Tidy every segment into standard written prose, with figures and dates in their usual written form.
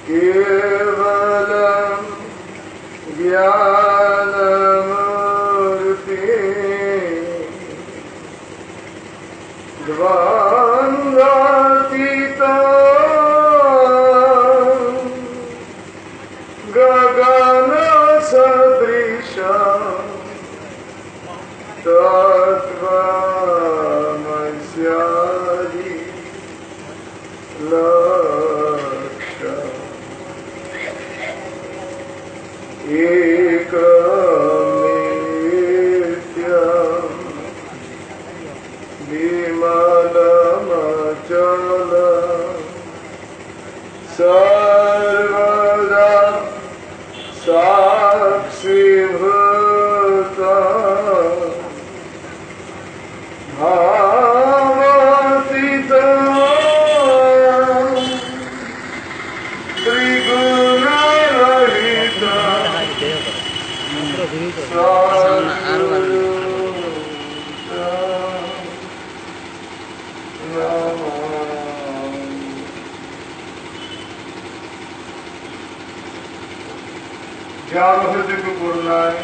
केवलं ज्ञानमूर्ति द्वन्द्वातीतं गगनसदृशं तत्त्वमस्यादि लक्ष्यम् एकमेत्यं विमलमचलं सर्वदा साक्षीभूतं भावातीतं त्रिगुणरहितं যার অহেতুক করুণায়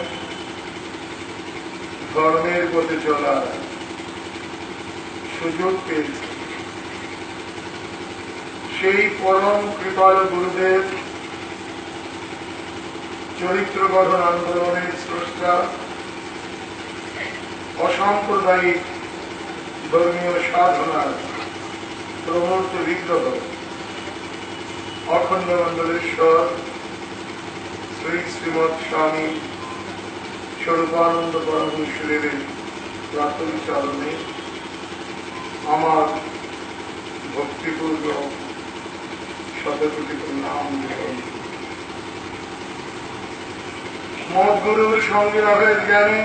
ধর্মের পথে চলার সুযোগ পেয়েছে, সেই পরম কৃপাল গুরুদেব চরিত্র গঠন আন্দোলনের স্রষ্টা, অসাম্প্রদায়িক ধর্মীয় সাধনার প্রমূর্ত বিগ্রহ অখণ্ড মণ্ডলেশ্বর শ্রী শ্রীমৎ স্বামী স্বরূপানন্দ পরমেশ্বরের প্রাথমিক চরণে আমার ভক্তিপূর্বক শতকোটি প্রণাম নিবেদন। মদ্গুরুর সঙ্গে অভেদ জ্ঞানে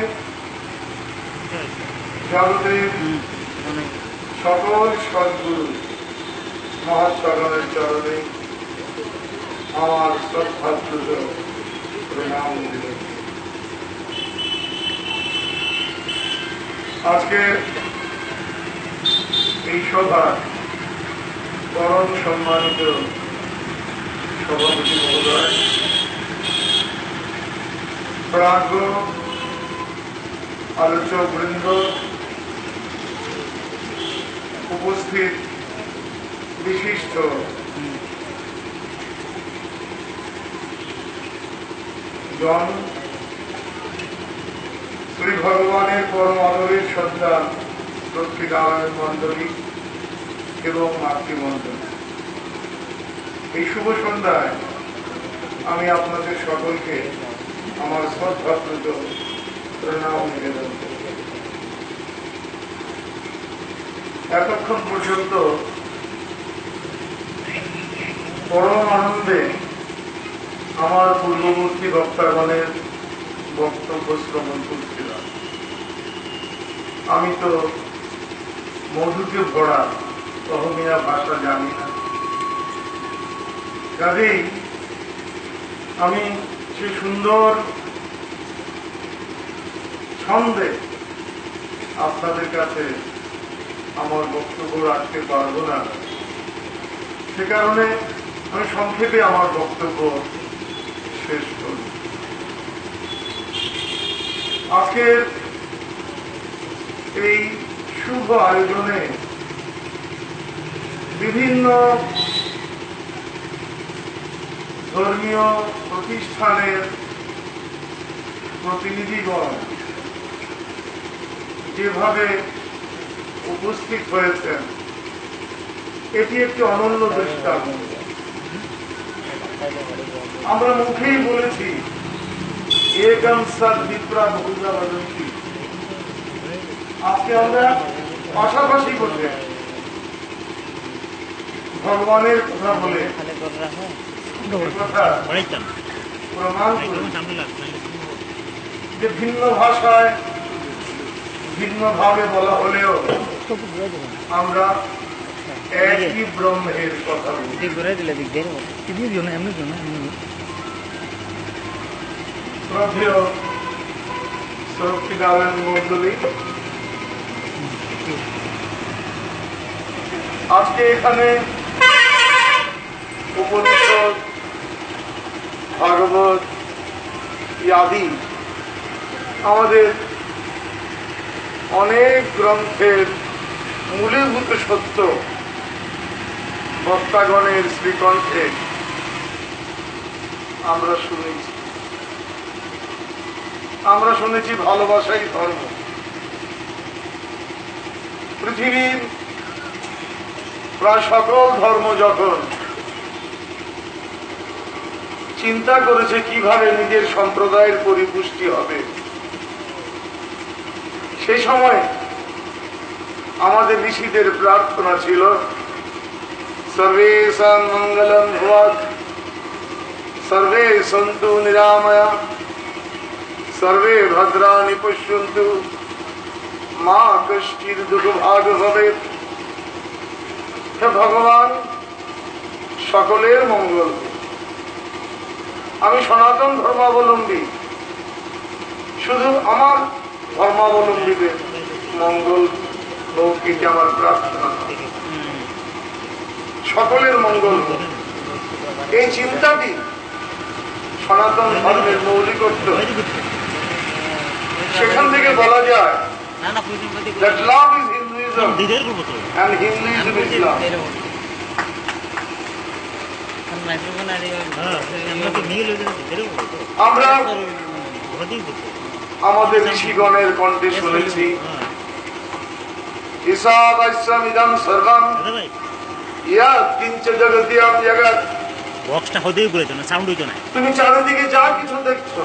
জগতের সকল সদ্গুরু মহাত্মাগণের চরণে আমার শ্রদ্ধাপূর্ব প্রণাম নিবেদন। আজকে এই সভা পরম সম্মানিত সভাপতি মহোদয়, প্রাজ্ঞ আলোচক বৃন্দ, উপস্থিত বিশিষ্ট জন, শ্রী ভগবানের পরম আদরের শ্রদ্ধা লক্ষ্মীনারায়ণ মন্ডলী এবং মাতৃমন্ডলী, এই শুভ সন্ধ্যায় আমি আপনাদের সকলকে আমার শ্রদ্ধাপ্রত প্রণাম নিবেদন করি। এতক্ষণ পর্যন্ত পরম আনন্দে আমার পূর্ববর্তী বক্তাগণের বক্তব্য শ্রবণ করছিলাম। আমি তো মধুকে ভরা অহমিয়া ভাষা জানি না, কাজেই আমি সে সুন্দর ছন্দে আপনাদের কাছে আমার বক্তব্য রাখতে পারবো না। সে কারণে আমি সংক্ষেপে আমার বক্তব্য শেষ করি। আজকের এই শুভ আয়োজনে বিভিন্ন ধর্মীয় প্রতিষ্ঠানের প্রতিনিধিগণ যেভাবে উপস্থিত হয়েছেন, এটি একটি অনন্য দৃষ্টান্ত। আমরা মুখেই বলেছি একম সৎ বিপ্রা বহুধা বদন্তি, আজকে আমরা পাশাপাশি বলতে ভগবানের কথা বলে প্রমাণ যে ভিন্ন ভাষায় ভিন্ন ভাবে বলা হলেও আমরা একই ব্রহ্মের কথা বলি। শ্রদ্ধেয় লক্ষ্মীনারায়ণ মন্ডলী, আজকে এখানে উপনীত ইত্যাদি আমাদের অনেক গ্রন্থের মূলীভূত সত্য বক্তাগণের শ্রীকণ্ঠে আমরা শুনেছি ভালোবাসাই ধর্ম। পৃথিবীর প্রায় সকল ধর্ম যখন চিন্তা করেছে কিভাবে নিজের সম্প্রদায়ের পরিপুষ্টি হবে, সেই সময় আমাদের ঋষিদের প্রার্থনা ছিল সর্বেষাং মঙ্গলং ভুয়াৎ, সর্বে সন্তু নিরাময়া, সর্বে ভদ্রাণি পশ্যন্তু, মা কষ্টির দুর্ভাগ ভবেৎ। হে ভগবান, সকলের মঙ্গল। আমি সনাতন ধর্মাবলম্বী, শুধু আমার ধর্মাবলম্বীদের মঙ্গল হোক এটি আমার প্রার্থনা, সকলের মঙ্গল হোক। এই চিন্তাটি সনাতন ধর্মের মৌলিকত্ব। সেখান থেকে বলা যায় that love is Hinduism and Hinduism is love. আমরা আমাদের ঋষিগণের কণ্ঠে শুনেছি ঈশাবাস্যমিদং সর্বং ইয়াৎ কিঞ্চ জগতিয়াম জগৎ। বক্সটা হতেই বলেছো না, সাউন্ড হইতো না। তুমি চারিদিকে যা কিছু দেখছো,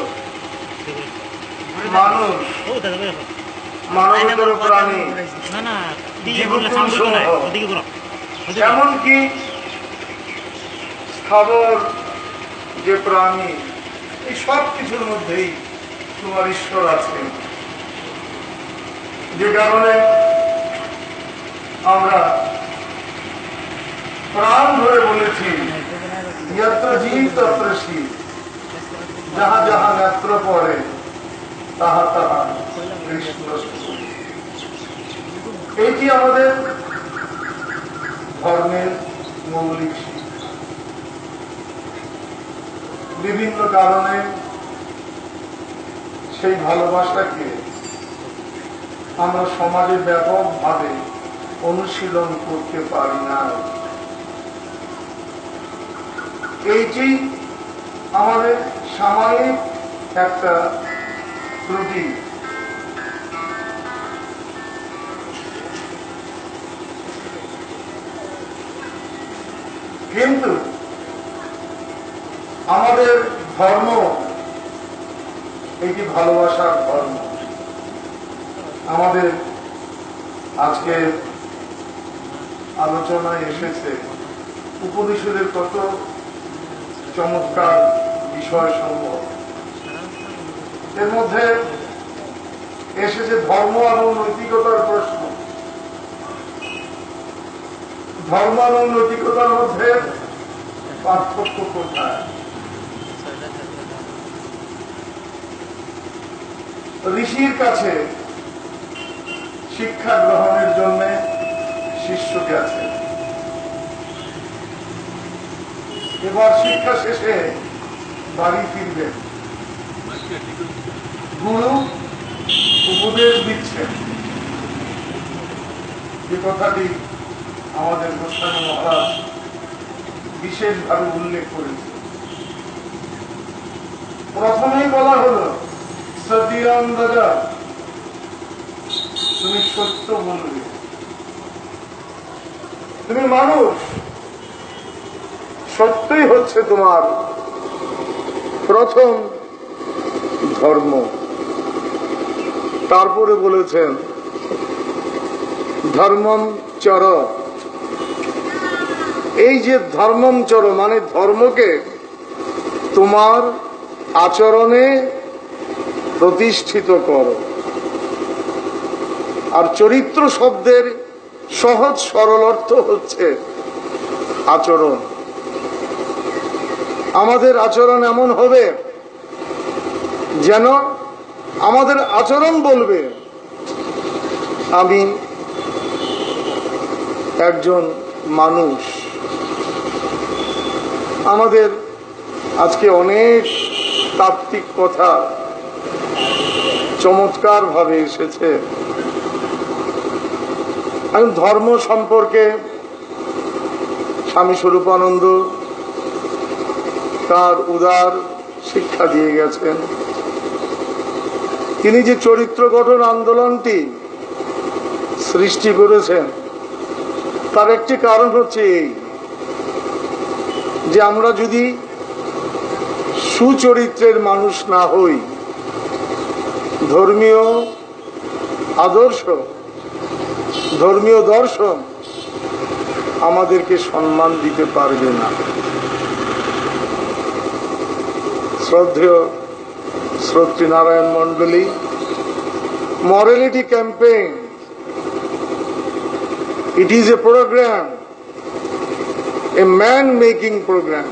মানুষ, মানবেতর প্রাণী, এমনকি স্থাবর যে প্রাণী, এই সব কিছুর মধ্যেই তোমার ঈশ্বর আছে। যে কারণে আমরা প্রাণ ধরে বলেছি যত্র জীব তত্র শিব, যাহা যাহা নেত্র পড়ে তাহা তাহা কৃষ্ণ। এইটি আমাদের ধর্মের মৌলিক শিক্ষা। বিভিন্ন কারণে সেই ভালোবাসাকে আমরা সমাজে ব্যাপকভাবে অনুশীলন করতে পারি না। এইটি আমাদের সামাজিক একটা ত্রুটি। কিন্তু আমাদের ধর্ম এটি ভালোবাসার ধর্ম। আমাদের আজকে আলোচনায় এসেছে উপনিষদের কত চমৎকার বিষয় সমূহ। এর মধ্যে এসেছে ধর্ম এবং নৈতিকতার প্রশ্ন। ধর্ম এবং নৈতিকতার মধ্যে পার্থক্য কোথায়? ঋষির কাছে শিক্ষা গ্রহণের জন্য শিষ্য গেছে। এবার শিক্ষা শেষে বাড়ি ফিরবেন। গুরু উপদেশ দিচ্ছেন। যে কথাটি আমাদের গোস্বামী মহারাজ বিশেষভাবে উল্লেখ করেছে। প্রথমেই বলা হলো সত্যিরাম দাদা, তুমি সত্য বলবে। তুমি মানুষ, সত্যই হচ্ছে তোমার প্রথম ধর্ম। তারপরে বলেছেন ধর্মম চর। এই যে ধর্মম চর মানে ধর্মকে তোমার আচরণে প্রতিষ্ঠিত করো। আর চরিত্র শব্দের সহজ সরল অর্থ হচ্ছে আচরণ। আমাদের আচরণ এমন হবে যেন আমাদের আচরণ বলবে আমি একজন মানুষ। আমাদের আজকে অনেক তাত্ত্বিক কথা চমৎকার ভাবে এসেছে। আমি ধর্ম সম্পর্কে স্বামী স্বরূপানন্দ তার উদার শিক্ষা দিয়ে গেছেন। তিনি যে চরিত্র গঠন আন্দোলনটি সৃষ্টি করেছেন তার একটি কারণ হচ্ছে এই যে আমরা যদি সুচরিত্রের মানুষ না হই, ধর্মীয় আদর্শ, ধর্মীয় দর্শন আমাদেরকে সম্মান দিতে পারবে না। শ্রদ্ধেয় শ্রোতৃ নারায়ণ মন্ডলী, morality campaign, it is a program, a man-making program.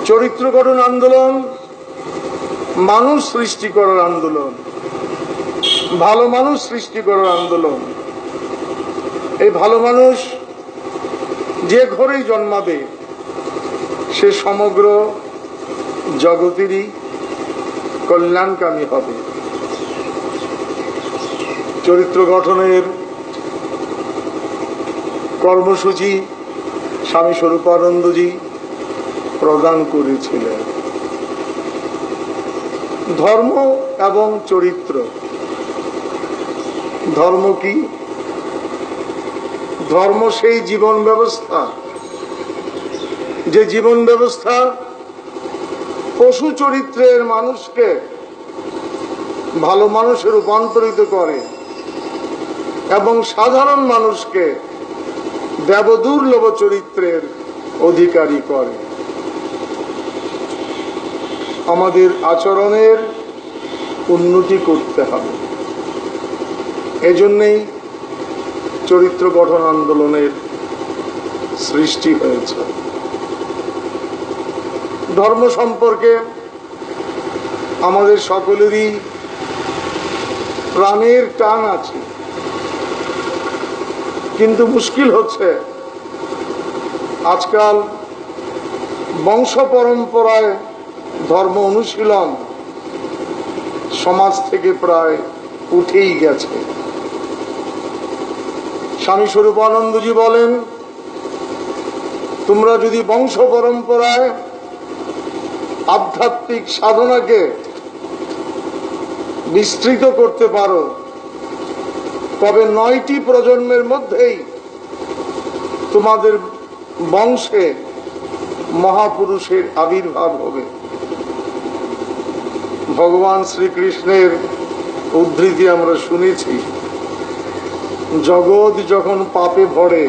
চরিত্র গঠন আন্দোলন মানুষ সৃষ্টি করার আন্দোলন, ভালো মানুষ সৃষ্টি করার আন্দোলন। এই ভালো মানুষ যে ঘরেই জন্মাবে সে সমগ্র জগতেরই কল্যাণকামী হবে। চরিত্র গঠনের কর্মসূচি স্বামী স্বরূপানন্দজি প্রদান করেছিলেন। ধর্ম এবং চরিত্র, ধর্ম কি? ধর্ম সেই জীবন ব্যবস্থা যে জীবন ব্যবস্থা পশু চরিত্রের মানুষকে ভালো মানুষে রূপান্তরিত করে এবং সাধারণ মানুষকে দেবদুর্লভ চরিত্রের অধিকারী করে। আমাদের আচরণের উন্নতি করতে হবে। এজন্যই চরিত্র গঠন আন্দোলনের সৃষ্টি হয়েছে। ধর্ম সম্পর্কে আমাদের সকলেরই প্রাণের টান আছে, কিন্তু মুশকিল হচ্ছে আজকাল বংশ পরম্পরায় ধর্ম অনুশীলন সমাজ থেকে প্রায় উঠেই গেছে। স্বামী স্বরূপানন্দজি বলেন, তোমরা যদি বংশ পরম্পরায় আধ্যাত্মিক সাধনাকে বিস্তৃত করতে পারো তবে 9টি প্রজন্মের মধ্যেই তোমাদের বংশে মহাপুরুষের আবির্ভাব হবে। ভগবান শ্রীকৃষ্ণের উদ্ধৃতি আমরা শুনেছি, জগৎ যখন পাপে ভরে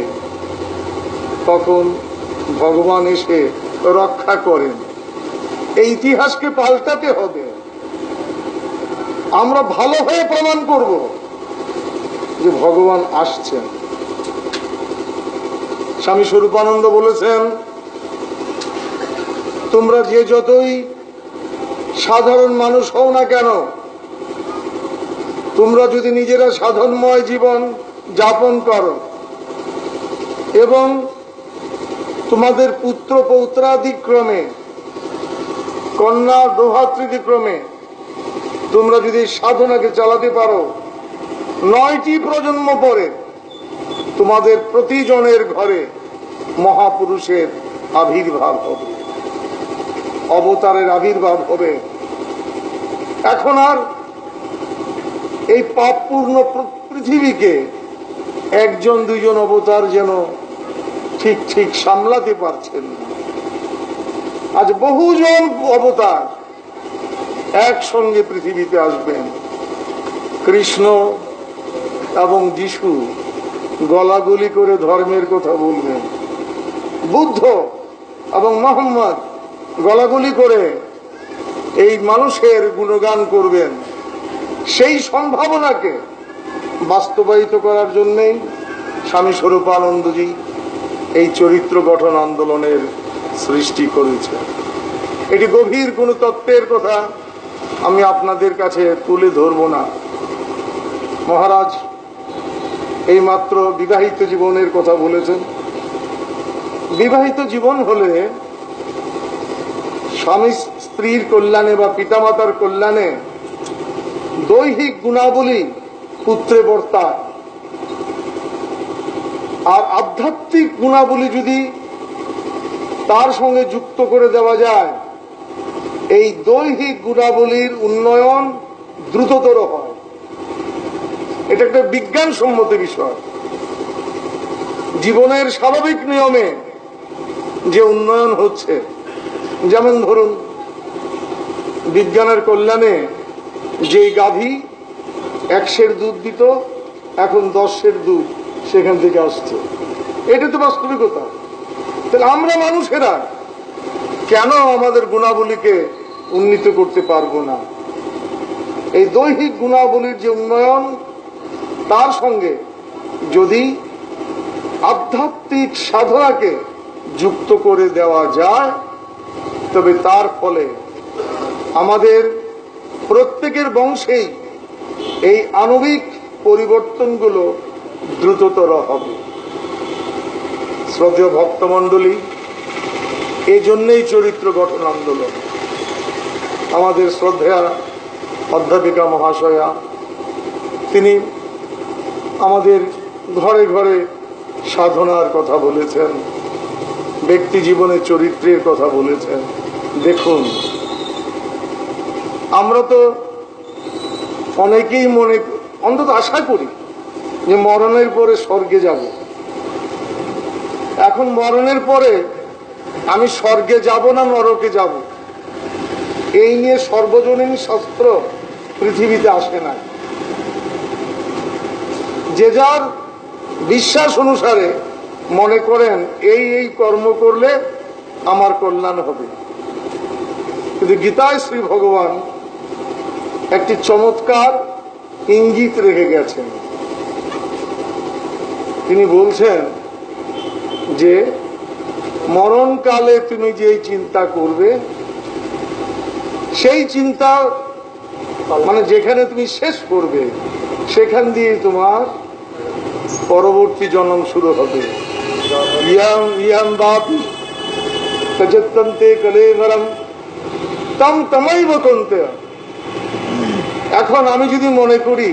তখন ভগবান এসে রক্ষা করেন। এই ইতিহাসকে পাল্টাতে হবে। আমরা ভালো হয়ে প্রমাণ করব যে ভগবান আসছেন। স্বামী স্বরূপানন্দ বলেছেন, তোমরা যে যতই সাধারণ মানুষ হও না কেন, তোমরা যদি নিজেরা সাধনময় জীবন যাপন করো এবং তোমাদের পুত্র পৌত্রাদিক্রমে, কন্যা দোহাতৃদিক্রমে তোমরা যদি সাধনাকে চালাতে পারো, 9টি প্রজন্ম পরে তোমাদের প্রতিজনের ঘরে মহাপুরুষের আবির্ভাব হবে, অবতারের আবির্ভাব হবে। এখন আর এই পাপপূর্ণ পৃথিবীকে একজন দুইজন অবতার যেন ঠিক ঠিক সামলাতে পারছেন না। আজ বহুজন অবতার একসঙ্গে পৃথিবীতে আসবেন। কৃষ্ণ এবং যিশু গলাগলি করে ধর্মের কথা বলবেন, বুদ্ধ এবং মোহাম্মদ গলাগলি করে এই মানুষের গুণগান করবেন। সেই সম্ভাবনাকে বাস্তবায়িত করার জন্যই স্বামী স্বরূপানন্দজি এই চরিত্র গঠন আন্দোলনের সৃষ্টি করেছে। এটি গভীর কোন তত্ত্বের কথা আমি আপনাদের কাছে তুলে ধরব না। মহারাজ এইমাত্র বিবাহিত জীবনের কথা বলেছেন। বিবাহিত জীবন হলে স্বামী স্ত্রীর কল্যাণে বা পিতামাতার কল্যাণে দৈহিক গুণাবলী পুত্রে বর্তায়, আর আধ্যাত্মিক গুণাবলী যদি তার সঙ্গে যুক্ত করে দেওয়া যায়, এই দৈহিক গুণাবলীর উন্নয়ন দ্রুততর হয়। এটা একটা বিজ্ঞানসম্মত বিষয়। জীবনের স্বাভাবিক নিয়মে যে উন্নয়ন হচ্ছে, যেমন ধরুন বিজ্ঞানের কল্যাণে যেই গাভী 1 সের দুধ দিত, এখন 10 সের দুধ সেখান থেকে আসছে। এটা তো বাস্তবিকতা। তাহলে আমরা মানুষেরা কেন আমাদের গুণাবলীকে উন্নীত করতে পারবো না? এই দৈহিক গুণাবলীর যে উন্নয়ন, তার সঙ্গে যদি আধ্যাত্মিক সাধনাকে যুক্ত করে দেওয়া যায়, তবে তার ফলে আমাদের প্রত্যেকের বংশেই এই আণবিক পরিবর্তনগুলো দ্রুততর হবে। শ্রদ্ধেয় ভক্তমণ্ডলী, এই জন্যই চরিত্র গঠন আন্দোলন। আমাদের শ্রদ্ধেয়া অধ্যাপিকা মহাশয়া তিনি আমাদের ঘরে ঘরে সাধনার কথা বলেছেন, ব্যক্তি জীবনের চরিত্রের কথা বলেছেন। দেখুন, আমরা তো অনেকেই অন্তত আশা করি যে মরণের পরে স্বর্গে যাব। এখন মরণের পরে আমি স্বর্গে যাব না নরকে যাব, এই নিয়ে সর্বজনীন শাস্ত্র পৃথিবীতে আসে না। যে যার বিশ্বাস অনুসারে মনে করেন এই এই কর্ম করলে আমার কল্যাণ হবে। কিন্তু গীতায় শ্রী ভগবান একটি চমৎকার ইঙ্গিত রেখে গেছেন। তিনি বলছেন যে মরণকালে তুমি যেই চিন্তা করবে, সেই চিন্তা মানে যেখানে তুমি শেষ করবে, সেখান দিয়ে তোমার পরবর্তী জন্ম শুরু হবে। এখন আমি যদি মনে করি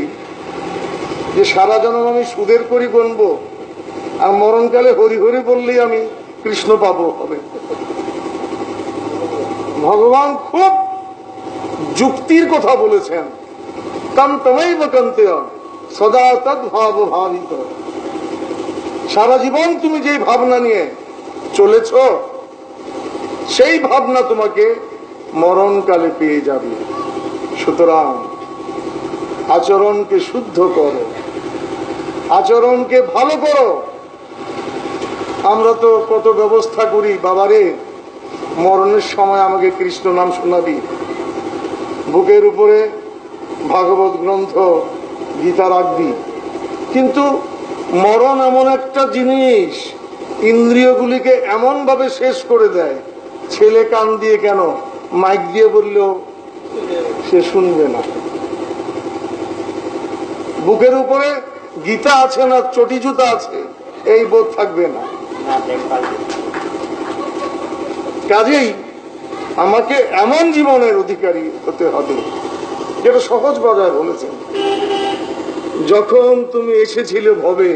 যে সারা জন্ম আমি সুদের করি গণবো, আর মরণকালে হরি হরি বললেই আমি কৃষ্ণ পাবো, হবে। ভগবান খুব যুক্তির কথা বলেছেন। তম তমৈব কন্তেয় সদা তদ ভাব ভাবিত। সারা জীবন তুমি যে ভাবনা নিয়ে চলেছ, সেই ভাবনা তোমাকে মরণকালে পেয়ে যাবে। সুতরাং আচরণকে শুদ্ধ করো, আচরণকে ভালো করো। আমরা তো কত ব্যবস্থা করি, বাবারে মরণের সময় আমাকে কৃষ্ণ নাম শোনাবি, বুকের উপরে ভাগবত গ্রন্থ গীতা রাখবি। কিন্তু মরণ এমন একটা জিনিস, ইন্দ্রিয়গুলিকে এমন ভাবে শেষ করে দেয়, ছেলে কান দিয়ে কেন মাইক দিয়ে বললেও সে শুনবে না। বুকের উপরে গীতা আছে না চটি জুতা আছে, এই বোধ থাকবে না। কাজেই আমাকে এমন জীবনের অধিকারী হতে হবে, যেটা সহজ বাজায় বলেছেন। যখন তুমি এসেছিলে ভবে,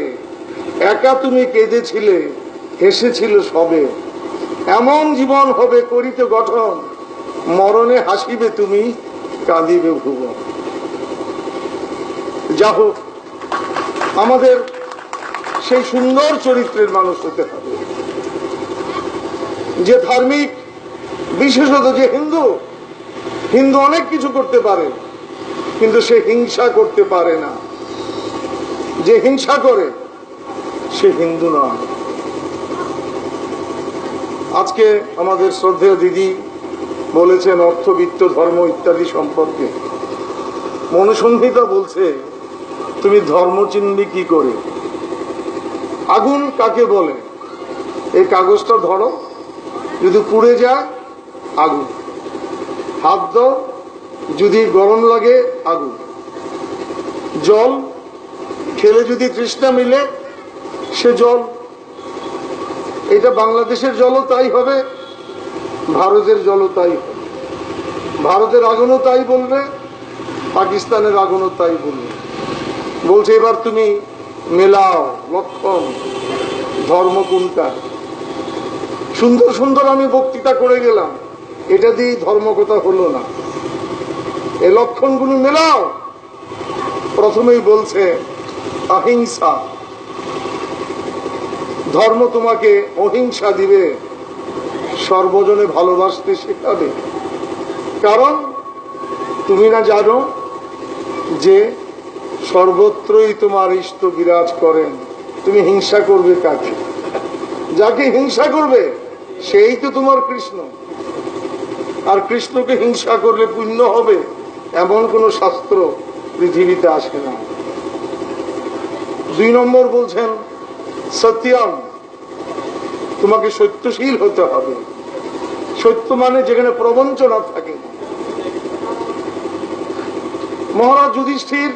একা তুমি কেঁদেছিলে, হেসেছিল সবে, এমন জীবন হবে করিতে গঠন, মরণে হাসিবে তুমি, কাঁদিবে ভুবন। যা হোক, আমাদের সেই সুন্দর চরিত্রের মানুষ হতে হবে, যে ধার্মিক, বিশেষত যে হিন্দু। হিন্দু অনেক কিছু করতে পারে, কিন্তু সে হিংসা করতে পারে না। যে হিংসা করে সে হিন্দু নয়। আজকে আমাদের শ্রদ্ধেয় দিদি বলেছেন অর্থবিত্ত ধর্ম ইত্যাদি সম্পর্কে। মনুসংহিতা বলছে তুমি ধর্ম চিনবি কি করে? আগুন কাকে বলে? এই কাগজটা ধরো, যদি পুড়ে যায় আগুন, হাত দাও, যদি গরম লাগে আগুন, জল খেলে যদি তৃষ্ণা মিলে সে জল। এটা বাংলাদেশের জলও তাই হবে, ভারতের জলও তাই হবে, ভারতের আগুনও তাই বলবে, পাকিস্তানের আগুনও তাই বলবে। বলছে এবার তুমি মেলাও লক্ষণ, ধর্ম কোনটা। সুন্দর সুন্দর আমি বক্তৃতা করে গেলাম, এটা দিয়ে ধর্ম কথা হলো না। এই লক্ষণগুলো মেলাও। প্রথমেই বলছে অহিংসা, ধর্ম তোমাকে অহিংসা দিবে, সর্বজনে ভালোবাসতে শেখাবে। কারণ তুমি না জানো যে সর্বত্রই তোমার ইষ্ট বিরাজ করেন, তুমি হিংসা করবে কাকে? যাকে হিংসা করবে সেই তো তোমার কৃষ্ণ। আর কৃষ্ণকে হিংসা করলে পুণ্য হবে এমন কোন শাস্ত্র পৃথিবীতে আসে না। 2 নম্বর বলছেন সত্যম, তোমাকে সত্যশীল হতে হবে। সত্য মানে যেখানে প্রবঞ্চনা থাকে। মহারাজ যুধিষ্ঠির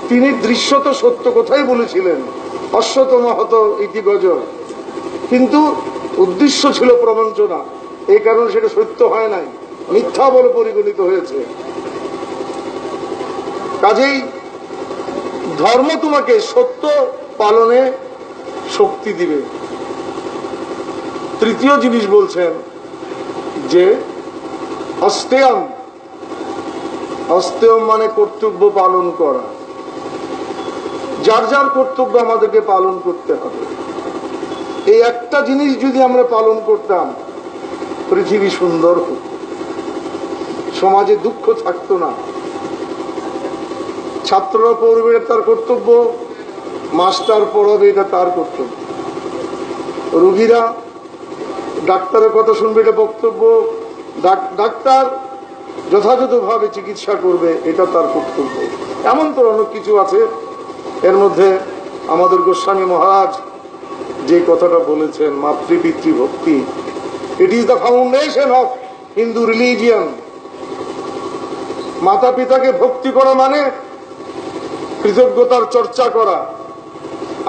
তিনি দৃশ্যত সত্য কথাই বলেছিলেন, অশ্বতম হত ইতি গজ, কিন্তু উদ্দেশ্য ছিল প্রবঞ্চনা, এই কারণে সেটা সত্য হয় নাই, মিথ্যা বলে পরিগণিত হয়েছে। কাজেই ধর্ম তোমাকে সত্য পালনে শক্তি দিবে। তৃতীয় জিনিস বলছেন যে অস্তেয়ম, অস্তেয়ম মানে কর্তব্য পালন করা। যার যার কর্তব্য আমাদেরকে পালন করতে হবে। এই একটা জিনিস যদি আমরা পালন করতাম, পৃথিবী সুন্দর হতো, সমাজে দুঃখ থাকতো না। ছাত্ররা পড়বে তার কর্তব্য, মাস্টার পড়াবে এটা তার কর্তব্য, রোগীরা ডাক্তারের কথা শুনবে এটা বক্তব্য, ডাক্তার যথাযথভাবে চিকিৎসা করবে এটা তার কর্তব্য। এমন তো অনেক কিছু আছে। এর মধ্যে আমাদের গোস্বামী মহারাজ যে কথাটা বলেছেন, মাতৃপিতৃ ভক্তি, it is the foundation of Hindu religion. মাতা পিতাকে ভক্তি করা মানে কৃতজ্ঞতার চর্চা করা।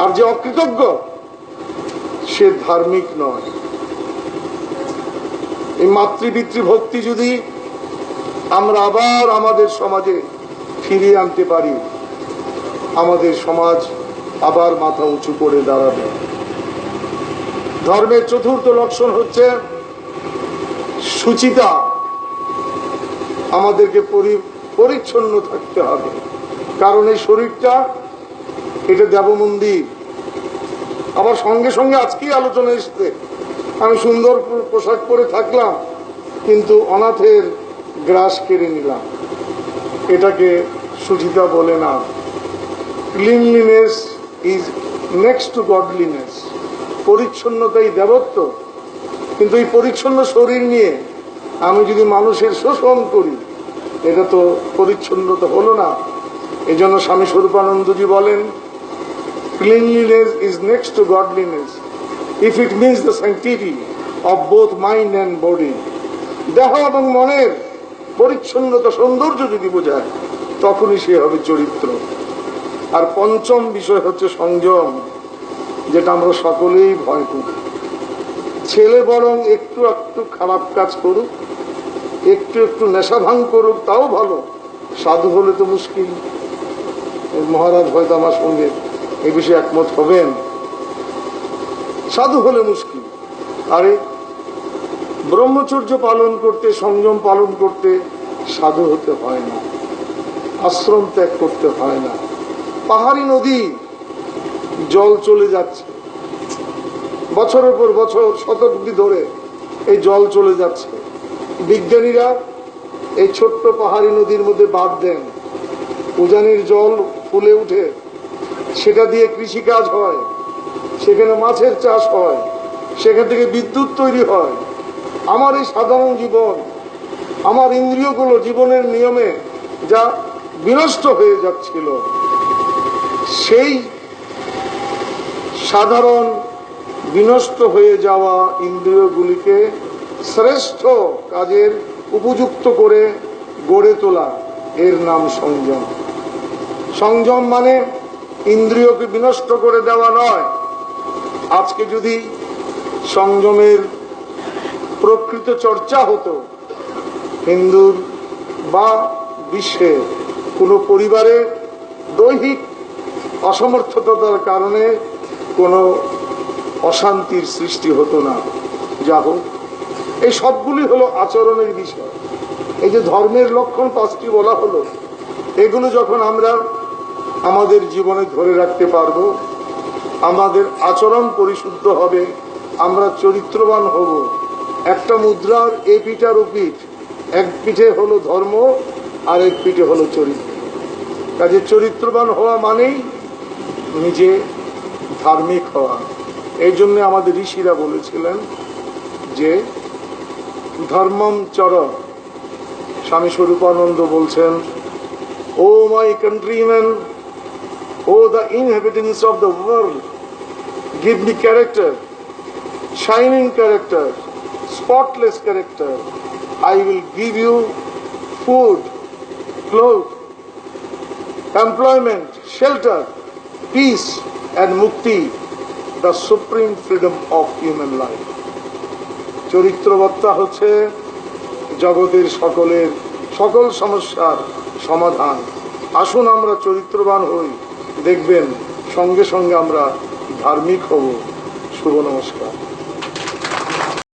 আর যে অকৃতজ্ঞ সে ধার্মিক নয়। এই মাতৃপিতৃ ভক্তি যদি আমরা আবার আমাদের সমাজে ফিরিয়ে আনতে পারি, আমাদের সমাজ আবার মাথা উঁচু করে দাঁড়াবে। ধর্মের চতুর্থ লক্ষণ হচ্ছে সুচিতা। আমাদেরকে পরিচ্ছন্ন থাকতে হবে, কারণ এই শরীরটা এটা দেব মন্দির। আবার সঙ্গে সঙ্গে আজকেই আলোচনা এসেছে, আমি সুন্দর পোশাক পরে থাকলাম কিন্তু অনাথের গ্রাস কেড়ে নিলাম, এটাকে সুচিতা বলে না। Cleanliness is next to godliness. পরিচ্ছন্নতাই দেবত্ব। কিন্তু এই পরিচ্ছন্ন শরীর নিয়ে আমি যদি মানুষের শোষণ করি, এটা তো পরিচ্ছন্নতা হলো না। এই জন্য স্বামী স্বরূপানন্দজি বলেন, cleanliness is next to godliness if it means the sanctity of both mind and body. দেহ এবং মনের পরিচ্ছন্নতা সৌন্দর্য যদি বোঝায়, তখনই সে হবে চরিত্র। আর পঞ্চম বিষয় হচ্ছে সংযম, যেটা আমরা সকলেই ভয় করি। ছেলে বরং একটু একটু খারাপ কাজ করুক, একটু একটু নেশা ভাঙ করুক, তাও ভালো। সাধু হলে তো মুশকিল। মহারাজ হয়তো আমার সঙ্গে এই বিষয়ে একমত হবেন। সাধু হলে মুশকিল। আরে ব্রহ্মচর্য পালন করতে, সংযম পালন করতে সাধু হতে হয় না, আশ্রম ত্যাগ করতে হয় না। পাহাড়ি নদী জল চলে যাচ্ছে, বছরের পর বছর শতাব্দী ধরে এই জল চলে যাচ্ছে। বিজ্ঞানীরা এই ছোট্ট পাহাড়ি নদীর মধ্যে বাঁধ দেন, উজানির জল ফুলে উঠে, সেটা দিয়ে কৃষিকাজ হয়, সেখানে মাছের চাষ হয়, সেখান থেকে বিদ্যুৎ তৈরি হয়। আমার এই সাধারণ জীবন, আমার ইন্দ্রিয়গুলো জীবনের নিয়মে যা বিনষ্ট হয়ে যাচ্ছিল, সেই সাধারণ বিনষ্ট হয়ে যাওয়া ইন্দ্রিয়গুলিকে শ্রেষ্ঠ কাজের উপযুক্ত করে গড়ে তোলা, এর নাম সংযম। সংযম মানে ইন্দ্রিয়কে বিনষ্ট করে দেওয়া নয়। আজকে যদি সংযমের প্রকৃত চর্চা হতো, হিন্দুর বা বিশ্বের কোনো পরিবারে দৈহিক অসমর্থতার কারণে কোনো অশান্তির সৃষ্টি হতো না। যা হোক, এই সবগুলি হলো আচরণের বিষয়। এই যে ধর্মের লক্ষণ 5টি বলা হলো, এগুলো যখন আমরা আমাদের জীবনে ধরে রাখতে পারবো, আমাদের আচরণ পরিশুদ্ধ হবে, আমরা চরিত্রবান হব। একটা মুদ্রার এ পিঠ আর ও পিঠ, এক পিঠে হলো ধর্ম আর এক পিঠে হলো চরিত্র। কাজে চরিত্রবান হওয়া মানেই নিজে ধার্মিক হওয়া। এই জন্য আমাদের ঋষিরা বলেছিলেন যে ধর্মম চর। স্বামী স্বরূপানন্দ বলছেন, O my countryman, O the inhabitants of the world, give me character, shining character, spotless character. I will give you food, clothes, employment, shelter, peace and mukti, the supreme freedom of human life. চরিত্রবত্তা হচ্ছে জগতের সকল সমস্যার সমাধান। আসুন আমরা চরিত্রবান হই, দেখবেন সঙ্গে সঙ্গে আমরা ধার্মিক হব। শুভ নমস্কার।